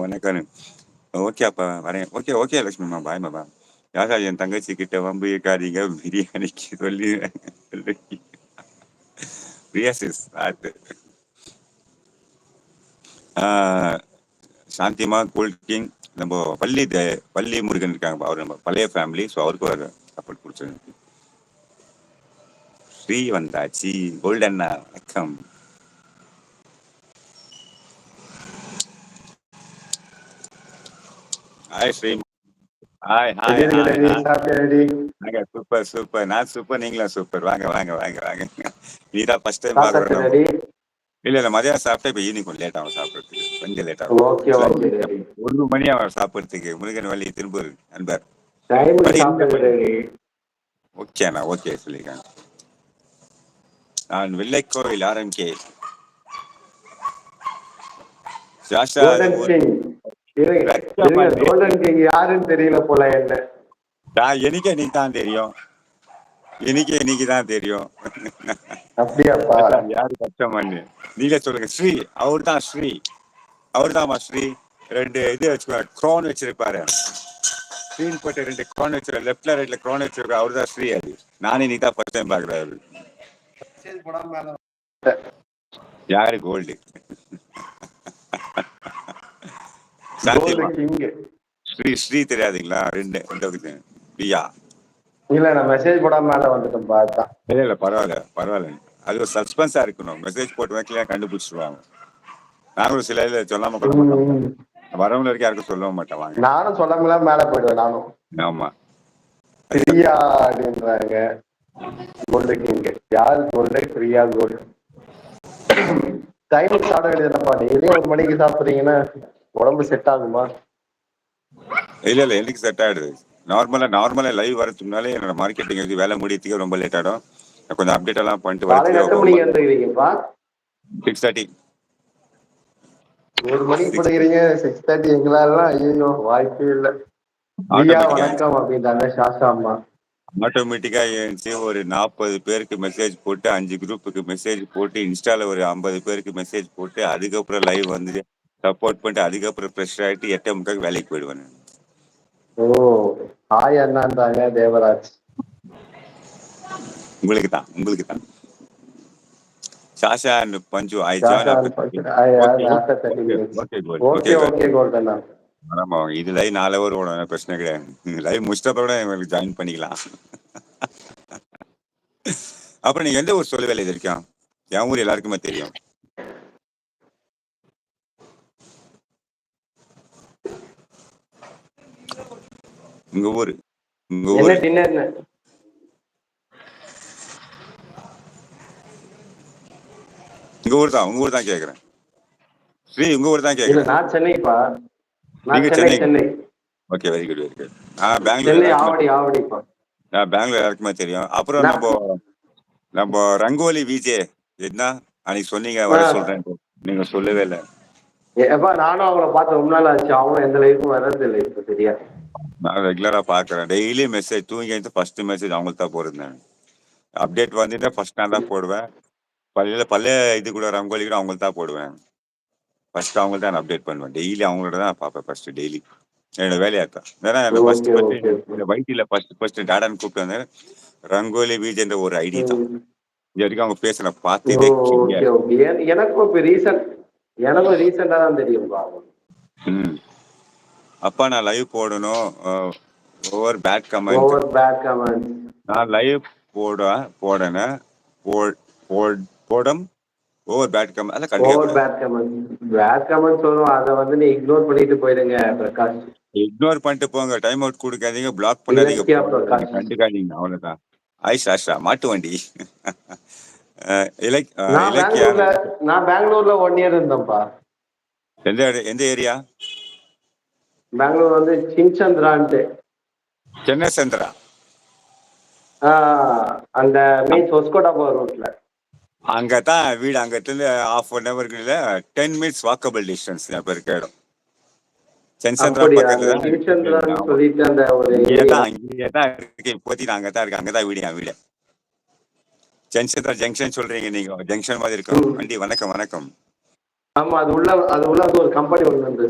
வணக்கம். ஓகே அப்பா வரேன். ஓகே, ஓகே லட்சுமிம்மா. பாய்ம்மா பாய். யாரா என் தங்கச்சி கிட்ட வம்பு இழுக்காதீங்க பிரியாணிக்கு சொல்லி பிரியா சிஸ் ஆர்ட். சாந்திமா கோல்ட் கிங் நம்ம பள்ளி முருகன் இருக்காங்க. அவர் நம்ம பழைய ஃபேமிலி. ஸோ அவருக்கு ஒரு சப்போர்ட் கொடுத்துருக்கு. ஸ்ரீ வந்தாச்சு. கோல்டன்னா வணக்கம். Hi Sri. Hi hi hi hi. Super super. நான் சூப்பர், நீங்களும் சூப்பர். வாங்க வாங்க வாங்க வாங்க. நீதான் ஃபர்ஸ்ட் டைம் பாக்குறோம். இல்ல மதியம் சாப்பிட்டா இப்ப ஈவினிங் கொஞ்சம் லேட் ஆகும் சாப்பிடுறதுக்கு. கொஞ்சம் லேட் ஆகும். 1 மணி ஆகும் சாப்பிடுறதுக்கு. முருகன் வழி திரும்ப நண்பர். ஓகேண்ணா ஓகே சொல்லிருக்காங்க. நான் வெள்ளைக்கோவில் ஆரம்பிக்கே. யாருன்னு தெரியல போல. என்ன எனக்கே நீ தான் தெரியும். இன்னைக்குதான் தெரியும். அப்படியாப்பா? யாரு கஷ்டமான்னு நீங்க சொல்லுங்க. ஸ்ரீ அவர் தான். ஸ்ரீ அவர் தான்மா. ஸ்ரீ 2 இது வச்சுப்பாரு, க்ரோன் வச்சிருப்பாரு. ஸ்க்ரீன் போட்டு 2 க்ரோன் வச்சிருக்காரு. லெஃப்ட்ல ரைட்ல க்ரோன் வச்சிருக்காரு. அவர் தான் ஸ்ரீ. அது நானே நீ தான் ஃபர்ஸ்ட் டைம் பாக்குறாரு. யாரு கோல்டு? ஸ்ரீ தெரியாதுங்களா? 2 பிரியா. இல்ல நான் மெசேஜ் போடாம மேல வந்துட்டேன் பார்த்தா. இல்ல பரவாயில்ல. அது ஒரு சஸ்பென்ஸா இருக்கணும். மெசேஜ் போட்டு வைக்கல கண்டுபிடிச்சிருவாங்க. நானும் சில இதுல சொல்லாம வரவங்க வரைக்கும் யாருக்கும் சொல்லவும் மாட்டேன். நானும் சொல்லாம மேல போயிடுவேன். நானும் ஆமா பிரியா அப்படின்றாங்க. கோல்டு கிங் யாரு? Gold Priya gold. டைம் சாப்பிட வேண்டியதுப்பா. டெய்லி 1 மணிக்கு சாப்பிடுறீங்கன்னா உடம்பு செட் ஆகுமா? இல்ல எனக்கு செட் ஆயிடுது. நார்மலா லைவ் வரதுக்கு முன்னாலே என்னோட மார்க்கெட்டிங் வேலை முடியறதுக்கு ரொம்ப லேட் ஆயிடும். கொஞ்சம் அப்டேட் எல்லாம் பண்ணிட்டு வரதுக்கு 6:30. 1 மணிக்கு போடுறீங்க 6:30. எங்களாலாம் ஐயோ வாய்ப்பே இல்லை. வணக்கம் அப்படின்றாங்க சாஸ்தா அம்மா. ஆட்டோமேட்டிக்கா ஏன்ச்சு ஒரு 40 பேருக்கு மெசேஜ் போட்டு 5 குரூப்புக்கு மெசேஜ் போட்டு இன்ஸ்டால ஒரு 50 பேருக்கு மெசேஜ் போட்டு அதுக்கப்புறம் லைவ் வந்து சப்போர்ட் பண்ணிட்டு அதுக்கப்புறம் ஃப்ரெஷ் ஆயிட்டு 8:30 வேலைக்கு போயிடுவேன். ஓ ஹாய் அண்ணான்றாங்க தேவராஜ். உங்களுக்கு தான் சாஷா அண்ட் பஞ்சு. ஆமா இது லைவ் 4 ஹவர் ஓடும். பிரச்சனை கிடையாது. லைவ் முடிச்சிட்டப்ப எங்களுக்கு ஜாயின் பண்ணிக்கலாம். அப்புறம் நீங்க எந்த ஊர் சொல்ல வேலை இருக்கோம்? என் ஊர் எல்லாருக்குமே தெரியும். உங்க ஊர் தான் கேக்குறேன். ஸ்ரீ உங்க ஊர் தான் கேக்குறேன். நான் சென்னைப்பா. நீங்க Chennai. Okay very good. Bangalore எல்லாருக்குமே தெரியும். அப்புறம் நம்ம ரங்கோலி விஜே என்ன அன்னைக்கு சொன்னீங்க வர சொல்றேன். நீங்க சொல்லவே இல்லை. நானும் அவங்கள பார்த்து ரொம்ப நாள் ஆச்சு. அவங்களும் எந்த லைஃபும் வர்றது இல்லை. இப்ப சரியா நான் ரெகுலரா பாக்குறேன். டெய்லி மெசேஜ் தூங்கி ஃபர்ஸ்ட் மெசேஜ் அவங்களுக்கு தான் போடுறேன். அப்டேட் வந்துட்டு ஃபர்ஸ்ட் நான் தான் போடுவேன். பழைய இது கூட ரங்கோலி கூட அவங்களுக்கு தான் போடுவேன். ஃபர்ஸ்ட் அவங்க தான் அப்டேட் பண்ணுவேன். டெய்லி அவங்களோட தான் பார்ப்பேன். ஃபர்ஸ்ட் டெய்லி என்னோட வேலையா தான். ஏன்னா வைட்டில ஃபர்ஸ்ட் டாடான்னு கூப்பிட்டு வந்தேன். ரங்கோலி விஜேன்ற ஒரு ஐடி தான். இது வரைக்கும் அவங்க பேச பார்த்ததே எனக்கும் ரீசெண்டா தான் தெரியும். அப்பா நான் லைவ் போடணும். Over bad comment. நான் லைவ் போடணும். போடம் ஓவர் பேட் கமெண்ட். அத சொல்லுவோம். அத வந்து நீ இக்னோர் பண்ணிட்டு போயிடுங்க பிரகாஷ். இக்னோர் பண்ணிட்டு போங்க. டைம் அவுட் கொடுக்காதீங்க. பிளாக் பண்ணாதீங்க. கண்டுக்காதீங்க. அவ்வளவுதான். ஆயிஷா மாட்டு வண்டி. நான் பெங்களூர்ல 1 இயர் இருந்தேன்ப்பா. எந்த ஏரியா? பெங்களூர் வந்து சின்சந்திரான்ட்டு. சென்னை சந்திரா. அந்த மீன்ஸ் ஒஸ்கோடா போற ரூட்ல. அங்கதான் வீடு. அங்கிருந்து 1/2 hour 10 minutes வாக்கபிள் டிஸ்டன்ஸ் இருக்க இடம். சென்சந்திரா பக்கத்துல அங்கதான் வீடு. சென்சந்திரா ஜங்ஷன் சொல்றீங்க நீங்க. ஜங்ஷன் மாதிரி இருக்கும் வண்டி. வணக்கம். ஆமா அது உள்ள ஒரு கம்பெனி ஒன்று